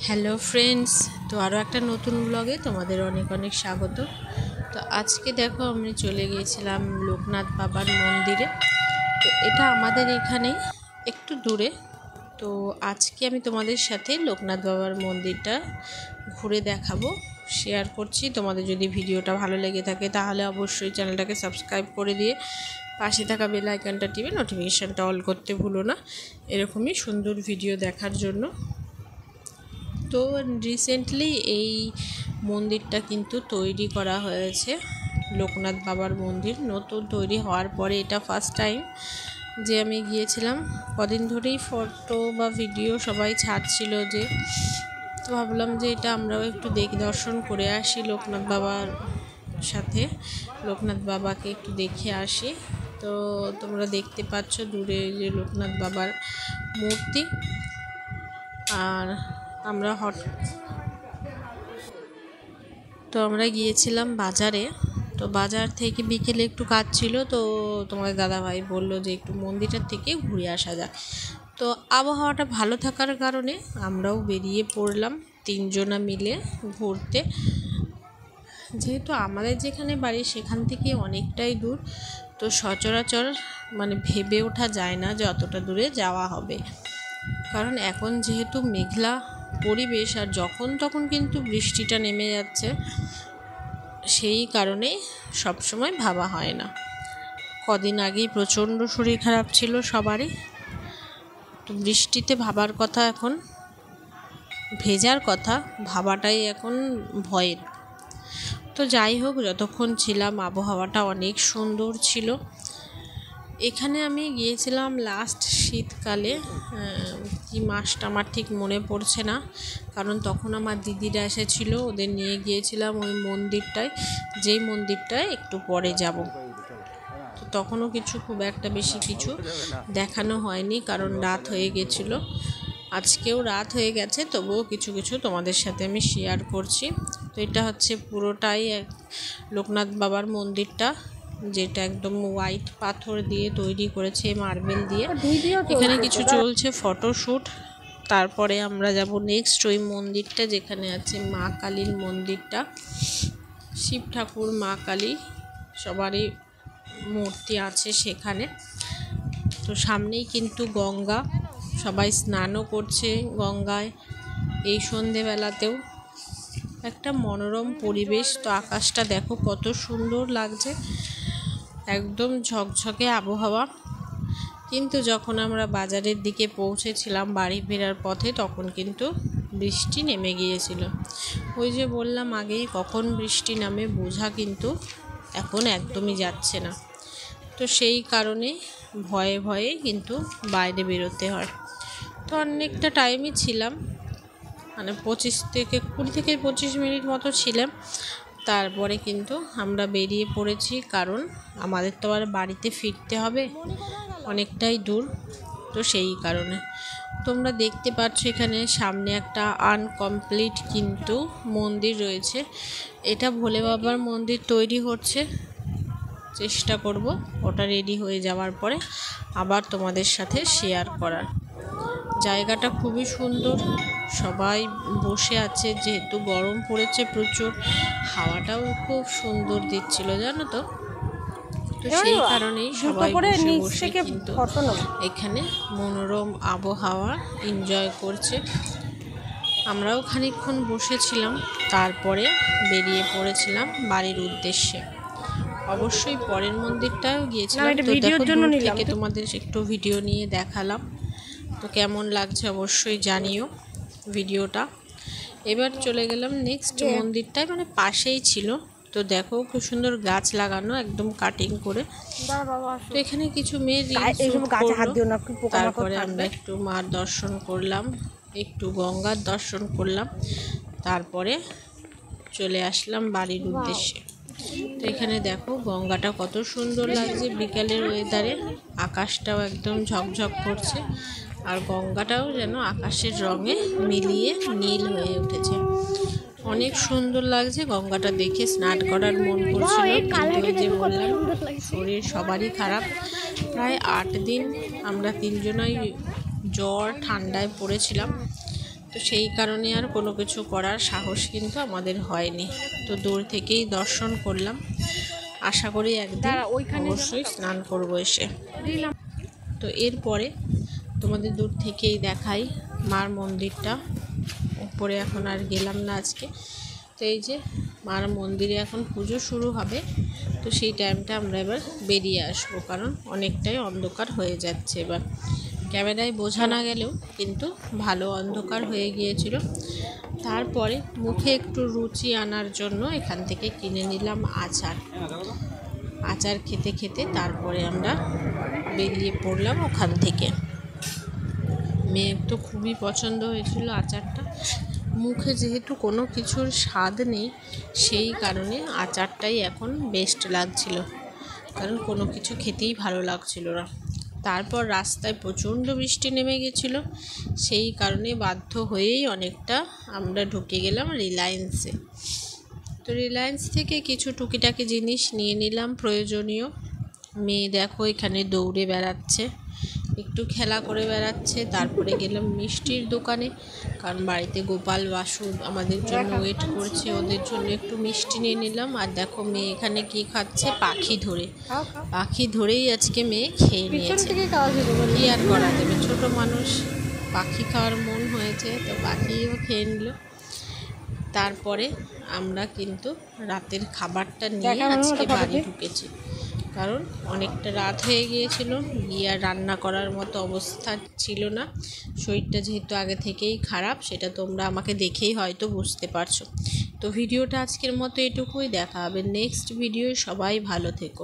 Hello friends, তো আরও একটা নতুন ব্লগে তোমাদের অনেক অনেক স্বাগত। তো আজকে দেখো আমি চলে গিয়েছিলাম লোকনাথ বাবার মন্দিরে। তো এটা আমাদের এখানে একটু দূরে। তো আজকে আমি তোমাদের সাথে লোকনাথ বাবার মন্দিরটা ঘুরে দেখাবো, শেয়ার করছি। তোমাদের যদি ভিডিওটা ভালো লেগে থাকে তাহলে অবশ্যই চ্যানেলটাকে সাবস্ক্রাইব করে দিয়ে পাশে থাকা বেল আইকনটা টিপে নোটিফিকেশানটা অল করতে ভুলো না, এরকমই সুন্দর ভিডিও দেখার জন্য। তো রিসেন্টলি এই মন্দিরটা কিন্তু তৈরি করা হয়েছে, লোকনাথ বাবার মন্দির নতুন তৈরি হওয়ার পরে এটা ফার্স্ট টাইম যে আমি গিয়েছিলাম। কদিন ধরেই ফটো বা ভিডিও সবাই ছাড়ছিল, যে তো ভাবলাম যে এটা আমরাও একটু দর্শন করে আসি, লোকনাথ বাবার সাথে লোকনাথ বাবাকে একটু দেখে আসি। তো তোমরা দেখতে পাচ্ছ দূরে যে লোকনাথ বাবার মূর্তি। আর আমরা গিয়েছিলাম বাজারে। তো বাজার থেকে বিকেলে একটু কাজ ছিল, তো তোমার দাদাভাই বললো যে একটু মন্দিরটার থেকে ঘুরে আসা যায়। তো আবহাওয়াটা ভালো থাকার কারণে আমরাও বেরিয়ে পড়লাম তিনজনা মিলে ঘুরতে। যেহেতু আমাদের যেখানে বাড়ি সেখান থেকে অনেকটাই দূর, তো সচরাচর ভেবে ওঠা যায় না যে অতটা দূরে যাওয়া হবে, কারণ এখন যেহেতু মেঘলা পরিবেশ আর যখন তখন কিন্তু বৃষ্টিটা নেমে যাচ্ছে, সেই কারণে সবসময় ভাবা হয় না। কদিন আগেই প্রচণ্ড শরীর খারাপ ছিল সবারই, তো বৃষ্টিতে ভাবার কথা, এখন ভেজার কথা ভাবাটাই এখন ভয়ের। তো যাই হোক, যতক্ষণ ছিলাম আবহাওয়াটা অনেক সুন্দর ছিল। এখানে আমি গিয়েছিলাম লাস্ট শীতকালে, কি মাসটা আমার ঠিক মনে পড়ছে না, কারণ তখন আমার দিদিরা এসেছিলো, ওদের নিয়ে গিয়েছিলাম ওই মন্দিরটায়, যেই মন্দিরটায় একটু পরে যাব। তো তখনও খুব একটা বেশি কিছু দেখানো হয়নি, কারণ রাত হয়ে গেছিলো। আজকেও রাত হয়ে গেছে, তবুও কিছু কিছু তোমাদের সাথে আমি শেয়ার করছি। তো এটা হচ্ছে পুরোটাই লোকনাথ বাবার মন্দিরটা, যেটা একদম হোয়াইট পাথর দিয়ে তৈরি করেছে, মার্বেল দিয়ে। এখানে কিছু চলছে ফটোশ্যুট। তারপরে আমরা যাব নেক্সট ওই মন্দিরটা যেখানে আছে মা কালীর মন্দিরটা, শিব ঠাকুর মা কালী সবারই মূর্তি আছে সেখানে। তো সামনেই কিন্তু গঙ্গা, সবাই স্নানও করছে গঙ্গায় এই সন্ধেবেলাতেও। একটা মনোরম পরিবেশ। তো আকাশটা দেখো কত সুন্দর লাগছে, একদম ঝকঝকে আবহাওয়া। কিন্তু যখন আমরা বাজারের দিকে পৌঁছেছিলাম বাড়ি ফেরার পথে, তখন কিন্তু বৃষ্টি নেমে গিয়েছিল। ওই যে বললাম আগেই, কখন বৃষ্টি নামে বোঝা কিন্তু এখন একদমই যাচ্ছে না। তো সেই কারণে ভয়ে ভয়ে কিন্তু বাইরে বেরোতে হয়। তো অনেকটা টাইমই ছিলাম, 20 থেকে 25 মিনিট মতো ছিলাম। তারপরে কিন্তু আমরা বেরিয়ে পড়েছি, কারণ আমাদের তো আর বাড়িতে ফিরতে হবে, অনেকটাই দূর। তো সেই কারণে তোমরা দেখতে পাচ্ছ এখানে সামনে একটা আনকমপ্লিট কিন্তু মন্দির রয়েছে। এটা ভোলে বাবার মন্দির তৈরি হচ্ছে, চেষ্টা করব ওটা রেডি হয়ে যাওয়ার পরে আবার তোমাদের সাথে শেয়ার করার। জায়গাটা খুবই সুন্দর, সবাই বসে আছে, যেহেতু গরম পড়েছে প্রচুর, হাওয়াটাও খুব সুন্দর দিচ্ছিল জানো তো। তো সেই কারণেই সবাই বসে বসে কিন্তু এখানে মনোরম আবহাওয়া এনজয় করছে। আমরাও খানিকক্ষণ বসেছিলাম, তারপরে বেরিয়ে পড়েছিলাম বাড়ির উদ্দেশ্যে। অবশ্যই পরের মন্দিরটাও গিয়েছিলাম, তো দেখো দূর থেকে তোমাদের একটু ভিডিও নিয়ে দেখালাম। তো কেমন লাগছে অবশ্যই জানিও ভিডিওটা। এবার চলে গেলাম নেক্সট মন্দিরটায়, পাশেই ছিল। তো দেখো খুব সুন্দর গাছ লাগানো, একদম কাটিং করে। তো এখানে কিছু মেয়ে তারপরে আমরা একটু মার দর্শন করলাম, একটু গঙ্গার দর্শন করলাম, তারপরে চলে আসলাম বাড়ির উদ্দেশ্যে। তো এখানে দেখো গঙ্গাটা কত সুন্দর লাগছে বিকালের ওয়েদারে, আকাশটাও একদম ঝকঝক করছে, আর গঙ্গাটাও যেন আকাশের রঙে মিলিয়ে নীল হয়ে উঠেছে। অনেক সুন্দর লাগছে গঙ্গাটা দেখে, স্নান করার মন করছিল, কিন্তু ওই যে বললাম শরীর সবারই খারাপ। প্রায় 8 দিন আমরা তিনজনাই জ্বর ঠান্ডায় পড়েছিলাম। তো সেই কারণে আর কোনো কিছু করার সাহস কিন্তু আমাদের হয়নি। তো দূর থেকেই দর্শন করলাম, আশা করি একদিন অবশ্যই স্নান করবো এসে। তো এরপরে তোমাদের দূর থেকেই দেখাই মার মন্দিরটা। উপরে এখন আর গেলাম না আজকে। তো এই যে মার মন্দিরে এখন পুজো শুরু হবে, তো সেই টাইমটা আমরা এবার বেরিয়ে আসবো, কারণ অনেকটাই অন্ধকার হয়ে যাচ্ছে। এবার ক্যামেরায় বোঝা না গেলেও কিন্তু ভালো অন্ধকার হয়ে গিয়েছিল। তারপরে মুখে একটু রুচি আনার জন্য এখান থেকে কিনে নিলাম আচার। আচার খেতে খেতে তারপরে আমরা বেরিয়ে পড়লাম ওখান থেকে। মেয়ের তো খুবই পছন্দ হয়েছিল আচারটা। মুখে যেহেতু কোনো কিছুর স্বাদ নেই, সেই কারণে আচারটাই এখন বেস্ট লাগছিল, কারণ কোনো কিছু খেতেই ভালো লাগছিল না। তারপর রাস্তায় প্রচণ্ড বৃষ্টি নেমে গেছিলো, সেই কারণে বাধ্য হয়েই অনেকটা আমরা ঢুকে গেলাম রিলায়েন্সে। তো রিলায়েন্স থেকে কিছু টুকিটাকি জিনিস নিয়ে নিলাম প্রয়োজনীয়। মেয়ে দেখো এখানে দৌড়ে বেড়াচ্ছে, একটু খেলা করে বেড়াচ্ছে। তারপরে গেলাম মিষ্টির দোকানে, কারণ বাড়িতে গোপাল বাসু আমাদের জন্য ওয়েট করছে, ওদের জন্য একটু মিষ্টি নিয়ে নিলাম। আর দেখো মেয়ে এখানে কি খাচ্ছে, পাখি ধরে। পাখি ধরেই আজকে মেয়ে খেয়ে নিয়েছে, কি আর করা যাবে, ছোট মানুষ, পাখি খাওয়ার মন হয়েছে তো পাখিও খেয়ে নিল। তারপরে আমরা কিন্তু রাতের খাবারটা নিয়ে আজকে বাড়ি ঢুকেছি, কারণ অনেকটা রাত হয়ে গিয়েছিল, গিয়ে আর রান্না করার মতো অবস্থা ছিল না। শরীরটা যেহেতু আগে থেকেই খারাপ, সেটা তোমরা আমাকে দেখেই হয়তো বুঝতে পারছো। তো ভিডিওটা আজকের মতো এটুকুই, দেখা হবে নেক্সট ভিডিও। সবাই ভালো থেকো।